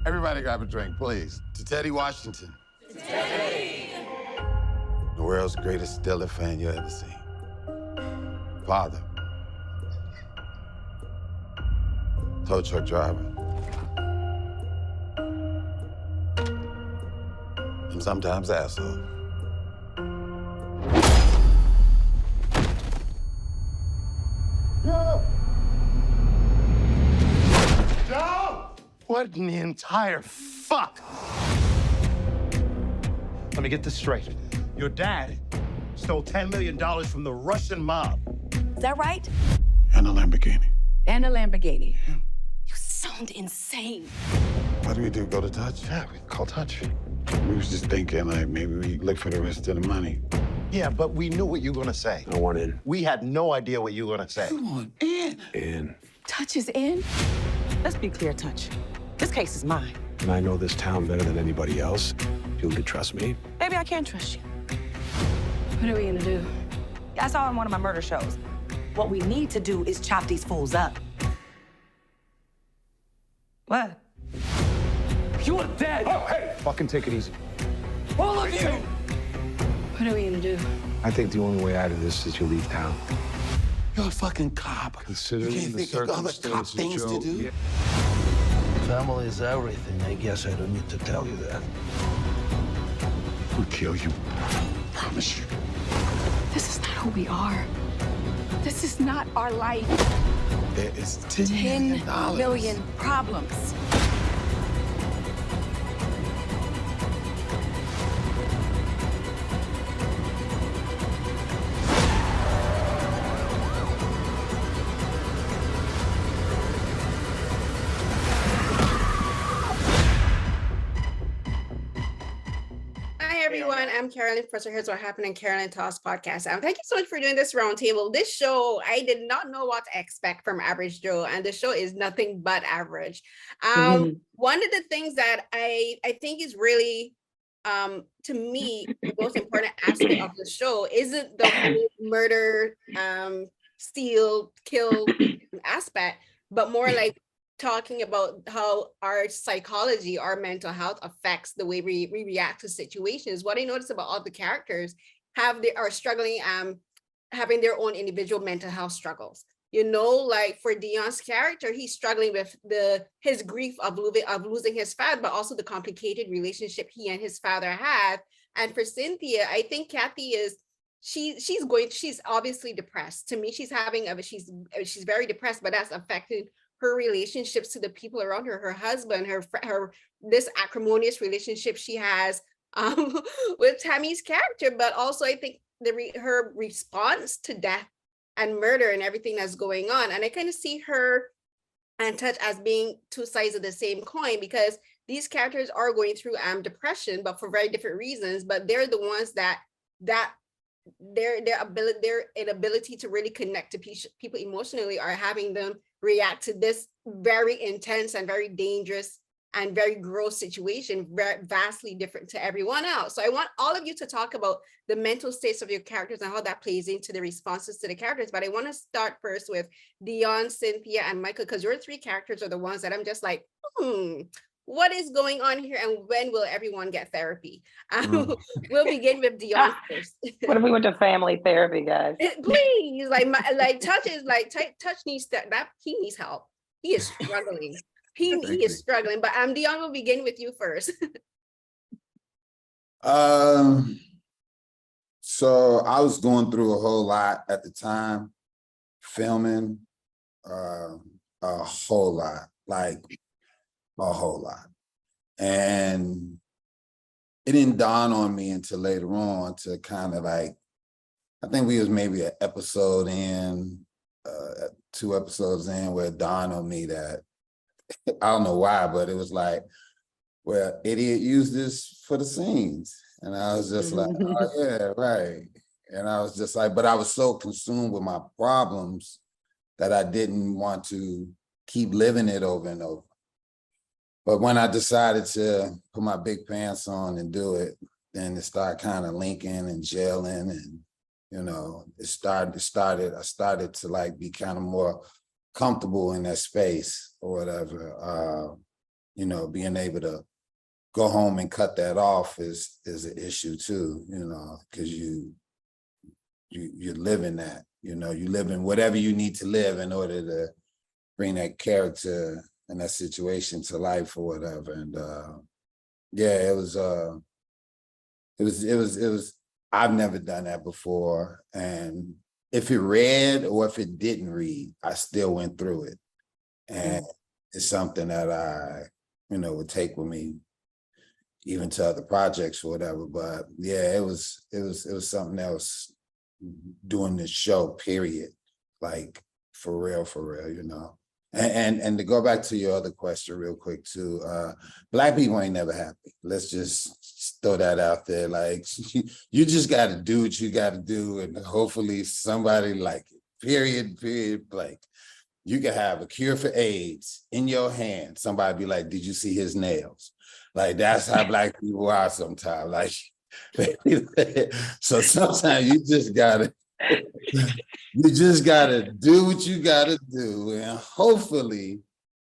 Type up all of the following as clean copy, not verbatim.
Everybody grab a drink, please. To Teddy Washington. To Teddy! The world's greatest Steeler fan you ever seen. Father. Tow truck driver. And sometimes asshole. No! No! What in the entire fuck? Let me get this straight. Your dad stole $10 million from the Russian mob. Is that right? And a Lamborghini. And a Lamborghini. You sound insane. What do we do, go to Touch? Yeah, we call touch. We was just thinking, like, maybe we look for the rest of the money. Yeah, but we knew what you were gonna say. I want in. We had no idea what you were gonna say. Come on, in. In. Touch is in? Let's be clear, Touch. This case is mine. And I know this town better than anybody else. You can trust me. Maybe I can trust you. What are we gonna do? I saw in one of my murder shows. What we need to do is chop these fools up. What? You are dead! Oh, hey! Fucking take it easy. All of you! What are we gonna do? I think the only way out of this is you leave town. You're a fucking cop. Considering you can't the think of other cop circumstances, things to Joe, do? yeah. Family is everything. I guess I don't need to tell you that. We'll kill you. Promise you. This is not who we are. This is not our life. There is $10 $10 million problems. Hi, everyone. I'm Carolyn. First, here's what happened in Carolyn Talks podcast. Thank you so much for doing this roundtable. This show, I did not know what to expect from Average Joe, and the show is nothing but average. One of the things that I think is really, to me, the most important aspect of the show isn't the whole murder, steal, kill aspect, but more like talking about how our psychology, our mental health affects the way we react to situations. What I noticed about all the characters are struggling, having their own individual mental health struggles. You know, like for Deon's character, he's struggling with his grief of losing his father, but also the complicated relationship he and his father have. And for Cynthia, I think Kathy she's obviously depressed. To me, she's very depressed, but that's affecting her relationships to the people around her, her husband, this acrimonious relationship she has with Tammy's character, but also I think her response to death and murder and everything that's going on. And I kind of see her and Touch as being two sides of the same coin, because these characters are going through depression, but for very different reasons. But they're the ones that their inability to really connect to people emotionally are having them react to this very intense and very dangerous and very gross situation, vastly different to everyone else. So I want all of you to talk about the mental states of your characters and how that plays into the responses to the characters. But I want to start first with Deon, Cynthia, and Michael, because your three characters are the ones that I'm just like, what is going on here, and when will everyone get therapy? We'll begin with Deon first. What if we went to family therapy, guys? Please, Touch is Touch needs that he needs help. He is struggling. He is struggling. But Deon, will begin with you first. So I was going through a whole lot at the time, filming a whole lot, like a whole lot. And it didn't dawn on me until later on to kind of like, I think we was maybe an episode in, 2 episodes in, where it dawned on me that, I don't know why, but it was like, well, idiot used this for the scenes. And I was just like, oh yeah, right. And I was just like, but I was so consumed with my problems that I didn't want to keep living it over and over. But when I decided to put my big pants on and do it, then it started kind of linking and gelling, and you know, I started to like be kind of more comfortable in that space or whatever. you know, being able to go home and cut that off is an issue too, you know, because you're living that, you know, you live in whatever you need to live in order to bring that character and that situation to life or whatever. And yeah, it was, I've never done that before. And if it read or if it didn't read, I still went through it. And it's something that I, you know, would take with me even to other projects or whatever. But yeah, it was something else doing this show, period. Like for real, you know. And to go back to your other question real quick too, Black people ain't never happy. Let's just throw that out there. Like you just gotta do what you gotta do and hopefully somebody like it, period, like you can have a cure for AIDS in your hand. Somebody be like, did you see his nails? Like that's how Black people are sometimes. Like, so sometimes you just gotta do what you gotta do, and hopefully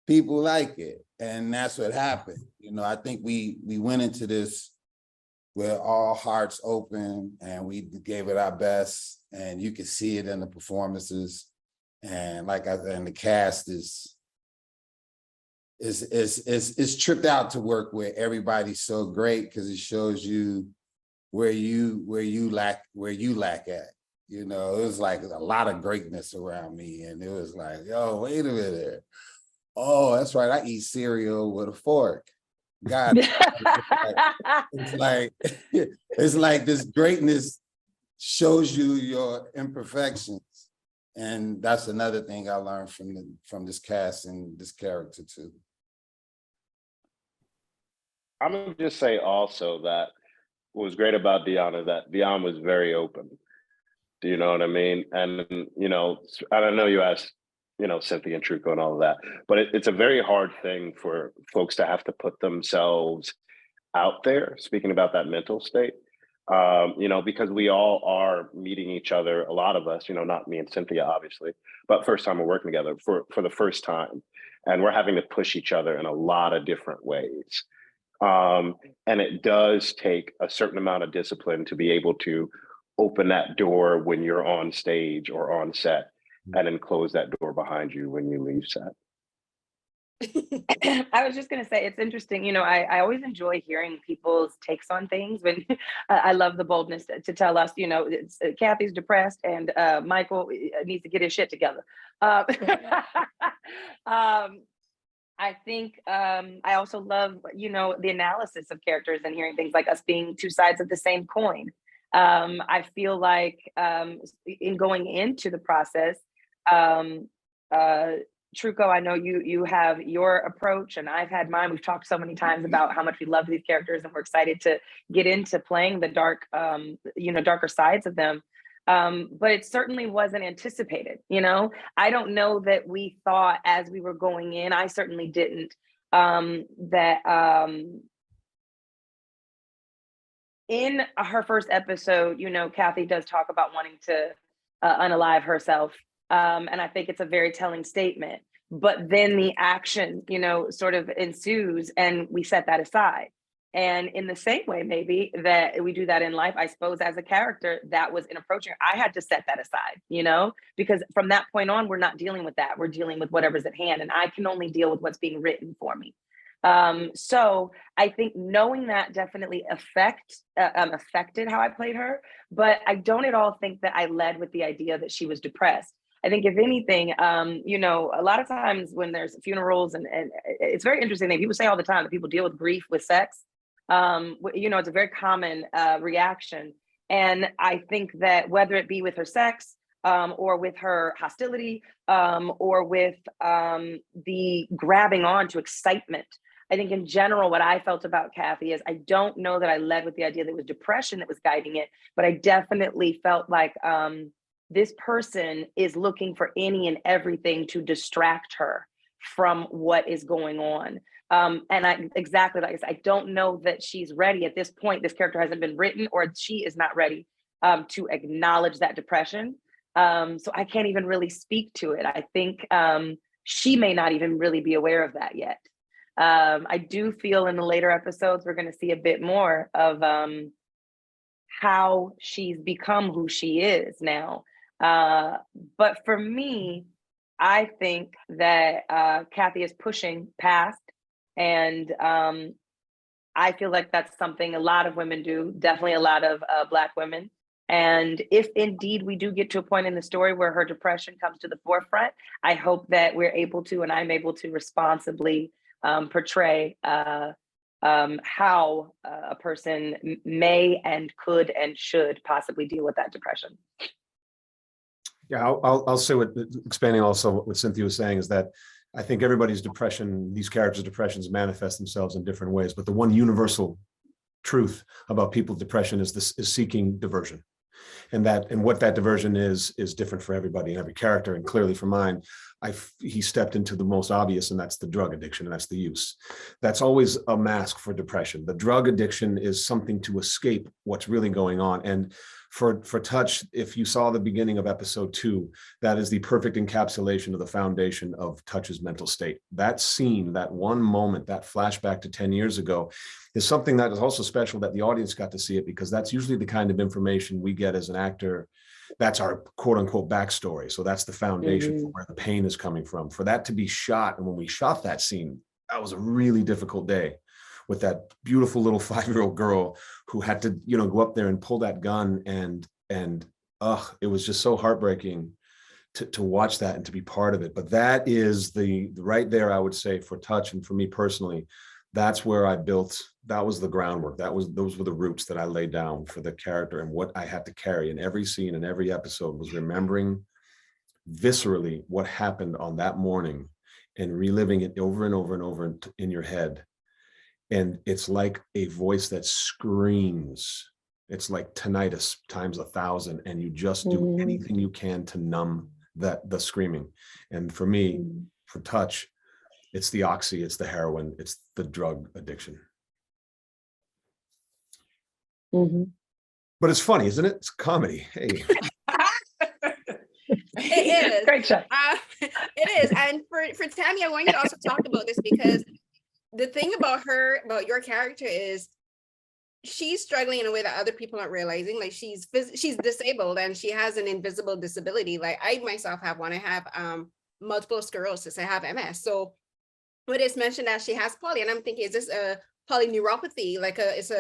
people like it. And that's what happened. You know, I think we went into this with all hearts open, and we gave it our best, and you could see it in the performances. And like I said, and the cast is tripped out to work with. Everybody's so great because it shows you where you lack at. You know, it was like a lot of greatness around me, and it was like, yo, wait a minute. Oh, that's right. I eat cereal with a fork. God, it's like this greatness shows you your imperfections. And that's another thing I learned from this cast and this character too. I'm gonna just say also that what was great about Deon is that Deon was very open. Do you know what I mean? And you know, I don't know, you asked, you know, Cynthia and Trucco and all of that, but it's a very hard thing for folks to have to put themselves out there, speaking about that mental state. You know, because we all are meeting each other, a lot of us, you know, not me and Cynthia, obviously, but first time we're working together for the first time. And we're having to push each other in a lot of different ways. And it does take a certain amount of discipline to be able to open that door when you're on stage or on set, and then close that door behind you when you leave set. I was just going to say, it's interesting. You know, I always enjoy hearing people's takes on things. When I love the boldness to tell us, you know, Kathy's depressed and Michael needs to get his shit together. I think I also love, you know, the analysis of characters and hearing things like us being two sides of the same coin. I feel like in going into the process, Trucco, I know you have your approach and I've had mine. We've talked so many times about how much we love these characters and we're excited to get into playing the dark, you know, darker sides of them. But it certainly wasn't anticipated. You know, I don't know that we thought as we were going in, I certainly didn't, that in her first episode, you know, Kathy does talk about wanting to unalive herself. And I think it's a very telling statement, but then the action, you know, sort of ensues and we set that aside. And in the same way, maybe that we do that in life, I suppose as a character that was inappropriate, I had to set that aside, you know, because from that point on, we're not dealing with that. We're dealing with whatever's at hand and I can only deal with what's being written for me. So I think knowing that definitely affected how I played her, but I don't at all think that I led with the idea that she was depressed. I think if anything, you know, a lot of times when there's funerals and it's very interesting that people say all the time that people deal with grief with sex. You know, it's a very common reaction. And I think that whether it be with her sex or with her hostility or with the grabbing on to excitement, I think in general, what I felt about Kathy is I don't know that I led with the idea that it was depression that was guiding it, but I definitely felt like this person is looking for any and everything to distract her from what is going on. And exactly like I said, I don't know that she's ready at this point. This character hasn't been written or she is not ready to acknowledge that depression. So I can't even really speak to it. I think she may not even really be aware of that yet. I do feel in the later episodes, we're going to see a bit more of how she's become who she is now. But for me, I think that Kathy is pushing past, and I feel like that's something a lot of women do, definitely a lot of Black women. And if indeed we do get to a point in the story where her depression comes to the forefront, I hope that we're able to, and I'm able to responsibly portray how a person may and could and should possibly deal with that depression. Yeah, I'll say what, expanding also what Cynthia was saying, is that I think everybody's depression, these characters' depressions manifest themselves in different ways, but the one universal truth about people's depression is seeking diversion. And what that diversion is different for everybody and every character. And clearly for mine, he stepped into the most obvious, and that's the drug addiction, and that's the use. That's always a mask for depression. The drug addiction is something to escape what's really going on. And for Touch, if you saw the beginning of episode 2, that is the perfect encapsulation of the foundation of Touch's mental state. That scene, that one moment, that flashback to 10 years ago, is something that is also special that the audience got to see it, because that's usually the kind of information we get as an actor. That's our quote unquote backstory. So that's the foundation for where the pain is coming from. For that to be shot, and when we shot that scene, that was a really difficult day with that beautiful little 5-year-old girl who had to, go up there and pull that gun, and it was just so heartbreaking to watch that and to be part of it. But that is the right there, I would say, for Touch, and for me personally, that's where I built. That was the groundwork. Those were the roots that I laid down for the character, and what I had to carry in every scene and every episode was remembering viscerally what happened on that morning and reliving it over and over and over in your head. And it's like a voice that screams. It's like tinnitus times 1,000, and you just do anything you can to numb the screaming. And for me, for Touch, it's the oxy, it's the heroin, it's the drug addiction. But it's funny, isn't it? It's comedy. Hey. It is. Great show. It is. And for Tammy, I want you to also talk about this, because the thing about your character is she's struggling in a way that other people aren't realizing. Like she's disabled, and she has an invisible disability. Like I myself have one. I have multiple sclerosis. I have MS. So when it's mentioned that she has poly, and I'm thinking, is this a polyneuropathy? Like it's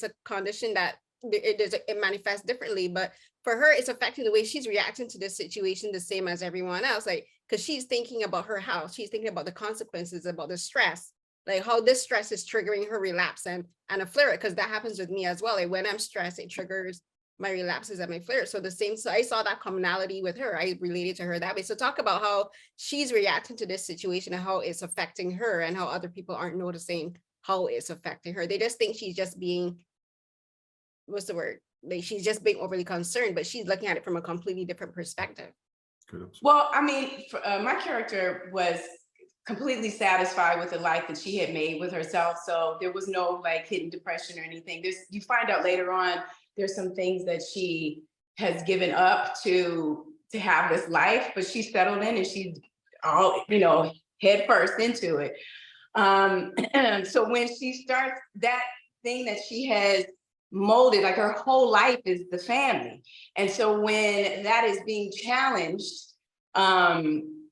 a condition that it manifests differently, but for her, it's affecting the way she's reacting to this situation the same as everyone else. Like, because she's thinking about her health, she's thinking about the consequences, about the stress, like how this stress is triggering her relapse and a flare, because that happens with me as well. Like when I'm stressed, it triggers my relapses and my flares. So I saw that commonality with her. I related to her that way. So talk about how she's reacting to this situation and how it's affecting her, and how other people aren't noticing how it's affecting her. They just think she's just being, what's the word? Like she's just being overly concerned, but she's looking at it from a completely different perspective. Well, I mean, my character was completely satisfied with the life that she had made with herself. So there was no like hidden depression or anything. You find out later on, there's some things that she has given up to have this life, but she's settled in and she's all, head first into it. So when she starts that thing that she has molded, like her whole life is the family. And so when that is being challenged,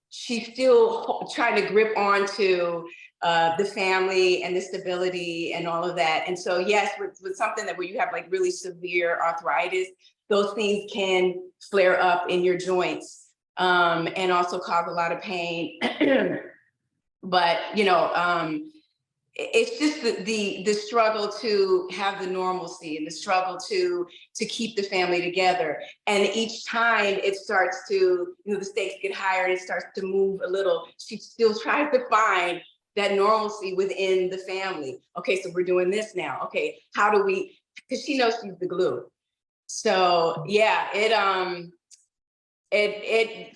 she's still trying to grip onto the family and the stability and all of that. And so yes, with something where you have like really severe arthritis, those things can flare up in your joints and also cause a lot of pain. But it's just the struggle to have the normalcy and the struggle to keep the family together. And each time it starts to, the stakes get higher and it starts to move a little, she still tries to find that normalcy within the family. Okay, so we're doing this now. Okay, how do we, because she knows she's the glue. So yeah, it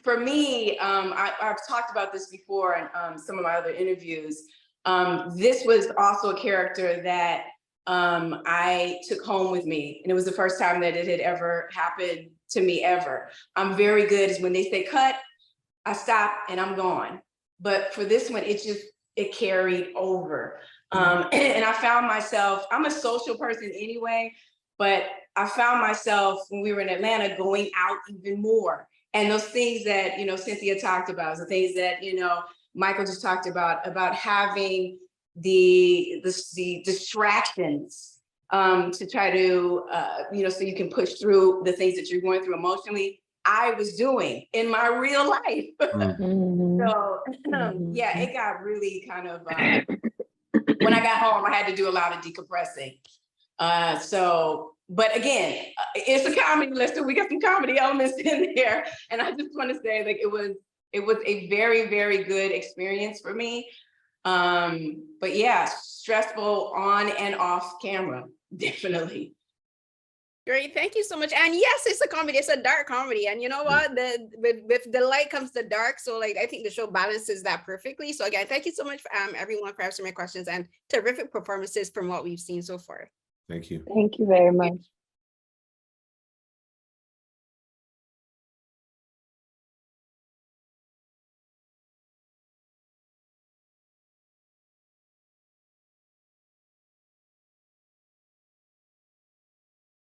for me, I've talked about this before in some of my other interviews. This was also a character that I took home with me. And it was the first time that it had ever happened to me ever. I'm very good is when they say cut, I stop and I'm gone. But for this one, it it carried over. And I found myself, I'm a social person anyway, but I found myself when we were in Atlanta going out even more. And those things that, you know, Cynthia talked about, the things that, you know, Michael just talked about having the distractions to try to, you know, so you can push through the things that you're going through emotionally, I was doing in my real life. So yeah, it got really kind of, when I got home, I had to do a lot of decompressing. But again, it's a comedy lesson. We got some comedy elements in there. And I just want to say, like, it was a very, very good experience for me. But yeah, stressful on and off camera, definitely. Great, thank you so much. And yes, it's a comedy, it's a dark comedy. And you know what? With the light comes the dark. So like I think the show balances that perfectly. So again, thank you so much for everyone for answering my questions and terrific performances from what we've seen so far. Thank you. Thank you very much.